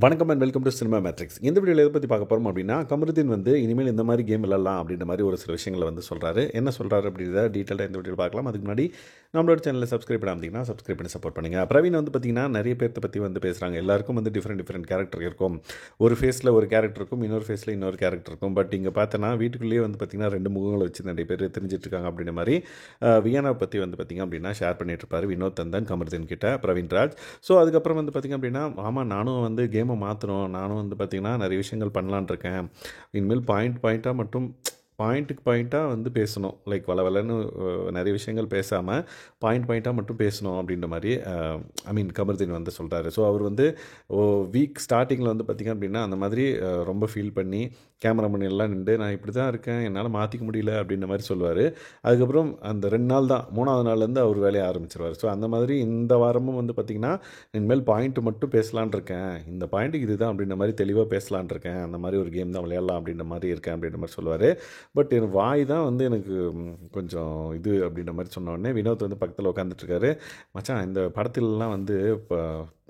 வணக்கம் and welcome to cinema matrix. இந்த வீடியோவில் எதை பற்றி பார்க்க போகிறோம் அப்படின்னா, கமருதீன் வந்து இனிமேல் இந்த மாதிரி கேம் விளாட்லாம் அப்படின்ற மாதிரி ஒரு சில விஷயங்களை வந்து சொல்கிறாரு. என்ன சொல்கிறாரு அப்படின்றத டீட்டெயிலாக இந்த வீடியோவில் பார்க்கலாம். அதுக்கு முன்னாடி நம்மளோட சேனலில் சப்ஸ்கிரைப் பண்ணாமல் சப்ஸ்கிரைப் பண்ணி சப்போர்ட் பண்ணுங்கள். பிரவீன் வந்து பார்த்திங்கன்னா நிறைய பேர்த்த பற்றி வந்து பேசுகிறாங்க. எல்லாருக்கும் வந்து டிஃப்ரெண்ட் கேரக்டர் இருக்கும். ஒரு ஃபேஸில் ஒரு கேரக்டர் இருக்கும், இன்னொரு ஃபேஸில் இன்னொரு கேரக்டர் இருக்கும். பட் இங்கே பார்த்தோன்னா வீட்டுக்குள்ளேயே வந்து பார்த்திங்கன்னா ரெண்டு முகங்களை வச்சு நிறைய பேர் தெரிஞ்சிட்டு இருக்காங்க அப்படின்ற மாதிரி வியானாவை பற்றி வந்து பார்த்திங்க அப்படின்னா ஷேர் பண்ணிட்டு இருப்பார் வினோத் தந்தன் கமருதீன் கிட்ட பிரவீன் ராஜ். ஸோ அதுக்கப்புறம் வந்து பார்த்திங்க அப்படின்னா, ஆமாம் நானும் வந்து கேமை மாற்றணும், நானும் வந்து பார்த்திங்கன்னா நிறைய விஷயங்கள் பண்ணலான் இருக்கேன். இனிமேல் பாயிண்ட்டாக மட்டும் பாயிண்ட்டாக வந்து பேசணும். லைக் வளன்னு நிறைய விஷயங்கள் பேசாமல் பாயிண்ட்டாக மட்டும் பேசணும் அப்படின்ற மாதிரி கமருதீன் வந்து சொல்கிறாரு. ஸோ அவர் வந்து வீக் ஸ்டார்டிங்கில் வந்து பார்த்திங்க அப்படின்னா அந்த மாதிரி ரொம்ப ஃபீல் பண்ணி கேமராமேன் எல்லாம் நின்று நான் இப்படி தான் இருக்கேன், என்னால் மாற்றிக்க முடியல அப்படின்ற மாதிரி சொல்லுவார். அதுக்கப்புறம் அந்த 2 நாள் தான், 3ஆவது நாள்லேருந்து அவர் வேலையை ஆரம்பிச்சிருவார். ஸோ அந்த மாதிரி இந்த வாரமும் வந்து பார்த்திங்கன்னா இனிமேல் பாயிண்ட்டு மட்டும் பேசலான் இருக்கேன், இந்த பாயிண்ட்டுக்கு இது தான் அப்படின்ற மாதிரி தெளிவாக பேசலான் இருக்கேன், அந்த மாதிரி ஒரு கேம் தான் விளையாடலாம் அப்படின்ற மாதிரி இருக்கேன் அப்படின்ற மாதிரி சொல்லுவார். பட் என் வாய் தான் வந்து எனக்கு கொஞ்சம் இது அப்படின்ற மாதிரி சொன்னோடனே வினோத் வந்து பக்கத்தில் உட்காந்துட்ருக்காரு. மச்சான், இந்த படத்துலலாம் வந்து இப்போ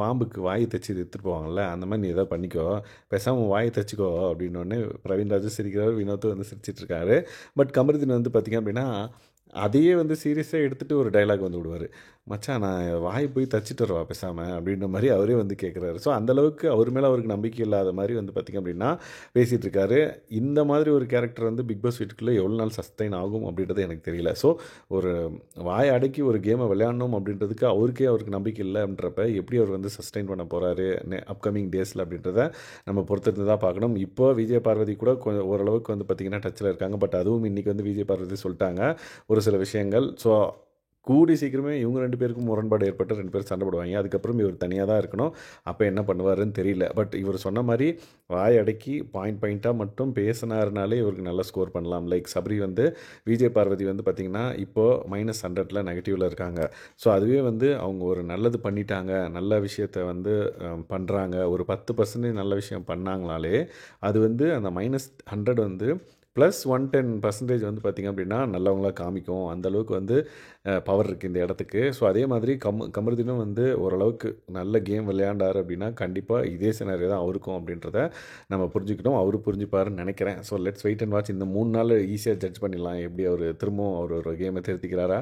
பாம்புக்கு வாயை தைச்சி எடுத்துகிட்டு போவாங்கள்ல, அந்த மாதிரி நீ எதாவது பண்ணிக்கோ, பேசாமல் வாயை தைச்சிக்கோ அப்படின்னோடனே பிரவீன் ராஜு சிரிக்கிறார், வினோத்தும் வந்து சிரிச்சிட்ருக்காரு. பட் கமருதீன் வந்து பார்த்திங்க அப்படின்னா அதையே வந்து சீரியஸாக எடுத்துகிட்டு ஒரு டைலாக் வந்து விடுவார். மச்சான், நான் வாய் போய் தச்சுட்டு வருவா பேசாமல் அப்படின்ற மாதிரி அவரே வந்து கேட்குறாரு. ஸோ அந்தளவுக்கு அவர் மேலே அவருக்கு நம்பிக்கை இல்லாத மாதிரி வந்து பார்த்திங்க அப்படின்னா பேசிகிட்டு இருக்காரு. இந்த மாதிரி ஒரு கேரக்டர் வந்து பிக் பாஸ் வீட்டுக்குள்ளே எவ்வளோ நாள் சஸ்டைன் ஆகும் அப்படின்றது எனக்கு தெரியல. ஸோ ஒரு வாய் அடக்கி ஒரு கேமை விளையாடணும் அப்படின்றதுக்கு அவருக்கு நம்பிக்கை இல்லைன்றப்ப எப்படி அவர் வந்து சஸ்டைன் பண்ண போகிறாரு அப்கமிங் டேஸில் அப்படின்றத நம்ம பொறுத்திருந்து தான் பார்க்கணும். இப்போ விஜய் பார்வதி கூட கொஞ்சம் ஓரளவுக்கு வந்து பார்த்திங்கன்னா டச்சில் இருக்காங்க. பட் அதுவும் இன்றைக்கி வந்து விஜய் பார்வதி சொல்லிட்டாங்க ஒரு சில விஷயங்கள். ஸோ கூடி சீக்கிரமே இவங்க 2 பேருக்கும் முரண்பாடு ஏற்பட்டு 2 பேரும் சண்டை போடுவாங்க. அதுக்கப்புறம் இவர் தனியாக தான் இருக்கணும். அப்போ என்ன பண்ணுவாருன்னு தெரியல. பட் இவர் சொன்ன மாதிரி வாய் அடக்கி பாயிண்ட்டாக மட்டும் பேசினாருனாலே இவருக்கு நல்லா ஸ்கோர் பண்ணலாம். லைக் சபரி வந்து விஜய் பார்வதி வந்து பார்த்திங்கன்னா இப்போது -100 நெகட்டிவில் இருக்காங்க. ஸோ அதுவே வந்து அவங்க ஒரு நல்லது பண்ணிட்டாங்க, நல்ல விஷயத்தை வந்து பண்ணுறாங்க, ஒரு 10% நல்ல விஷயம் பண்ணாங்கனாலே அது வந்து அந்த -100 வந்து +110% வந்து பார்த்திங்க அப்படின்னா நல்லவங்களாக காமிக்கும். அந்தளவுக்கு வந்து பவர் இருக்குது இந்த இடத்துக்கு. ஸோ அதே மாதிரி கமருதீனும் வந்து ஓரளவுக்கு நல்ல கேம் விளையாண்டார் அப்படின்னா கண்டிப்பாக இதே சினாரியோ தான் அவருக்கும் அப்படின்றத நம்ம புரிஞ்சுக்கிட்டோம். அவரு புரிஞ்சுப்பாருன்னு நினைக்கிறேன். So let's wait and watch. இந்த 3 நாள் ஈஸியாக ஜட்ஜ் பண்ணிடலாம், எப்படி அவர் திரும்பவும் ஒரு கேமை திருத்திக்கிறாரா,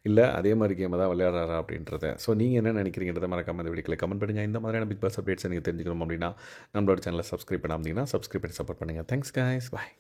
இல்லை அதே மாதிரி கேமை தான் விளையாடுறாரா அப்படின்றத. ஸோ நீங்கள் என்ன நினைக்கிறீங்கிறத மறக்காம இந்த வீடியோவில் கமெண்ட் பண்ணுங்கள். இந்த மாதிரியான பிக் பாஸ் அப்டேட்ஸ் எனக்கு தெரிஞ்சுக்கணும் அப்படின்னா நம்மளோட சேனலை சப்ஸ்கிரைப் பண்ணாமல் சப்ஸ்கிரைப் பண்ணி சப்போர்ட் பண்ணுங்கள். தேங்க்ஸ் கைஸ், பாய்.